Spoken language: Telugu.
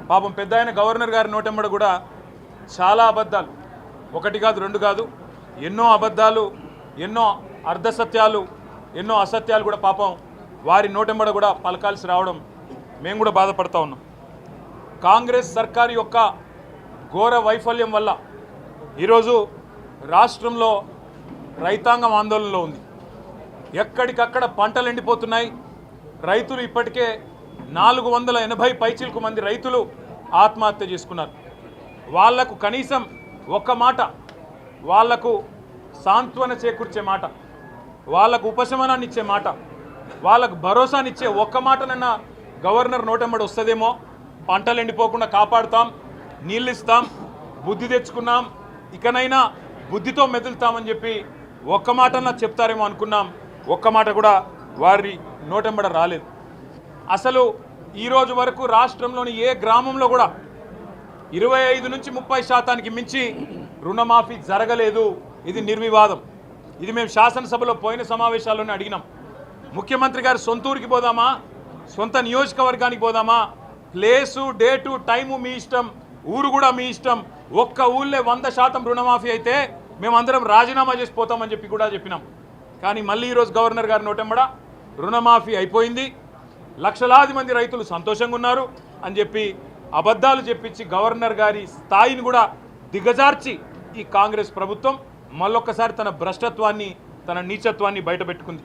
పాపం పెద్ద ఆయన గవర్నర్ గారి నోటెంబడ కూడా చాలా అబద్ధాలు, ఒకటి కాదు రెండు కాదు, ఎన్నో అబద్ధాలు, ఎన్నో అర్ధసత్యాలు, ఎన్నో అసత్యాలు కూడా పాపం వారి నోటెంబడ కూడా పలకాల్సి రావడం మేము కూడా బాధపడతా ఉన్నాం. కాంగ్రెస్ సర్కారు యొక్క ఘోర వైఫల్యం వల్ల ఈరోజు రాష్ట్రంలో రైతాంగం ఆందోళనలో ఉంది. ఎక్కడికక్కడ పంటలు ఎండిపోతున్నాయి. రైతులు ఇప్పటికే 480 పైచిలకు మంది రైతులు ఆత్మహత్య చేసుకున్నారు. వాళ్లకు కనీసం ఒక్క మాట, వాళ్లకు సాంత్వన చేకూర్చే మాట, వాళ్లకు ఉపశమనాన్ని ఇచ్చే మాట, వాళ్ళకు భరోసానిచ్చే ఒక్క మాటనన్నా గవర్నర్ నోటెంబడి వస్తుందేమో. పంటలు ఎండిపోకుండా కాపాడుతాం, నీళ్ళు ఇస్తాం, బుద్ధి తెచ్చుకున్నాం, ఇకనైనా బుద్ధితో మెదులుతామని చెప్పి ఒక్క మాటన్నా చెప్తారేమో అనుకున్నాం. ఒక్క మాట కూడా వారి నోటెంబడ రాలేదు. అసలు ఈరోజు వరకు రాష్ట్రంలోని ఏ గ్రామంలో కూడా 25 నుంచి 30% మించి రుణమాఫీ జరగలేదు. ఇది నిర్వివాదం. ఇది మేము శాసనసభలో పోయిన సమావేశాల్లోనే అడిగినాం. ముఖ్యమంత్రి గారు సొంతూరికి పోదామా, సొంత నియోజకవర్గానికి పోదామా, ప్లేసు డేటు టైము మీ ఇష్టం, ఊరు కూడా మీ ఇష్టం. ఒక్క ఊళ్ళే 100% రుణమాఫీ అయితే మేమందరం రాజీనామా చేసిపోతామని చెప్పి కూడా చెప్పినాం. కానీ మళ్ళీ ఈరోజు గవర్నర్ గారి నోటెంబడ రుణమాఫీ అయిపోయింది, లక్షలాది మంది రైతులు సంతోషంగా ఉన్నారు అని చెప్పి అబద్ధాలు చెప్పించి గవర్నర్ గారి స్థాయిని కూడా దిగజార్చి ఈ కాంగ్రెస్ ప్రభుత్వం మళ్ళొక్కసారి తన భ్రష్టత్వాన్ని, తన నీచత్వాన్ని బయటపెట్టుకుంది.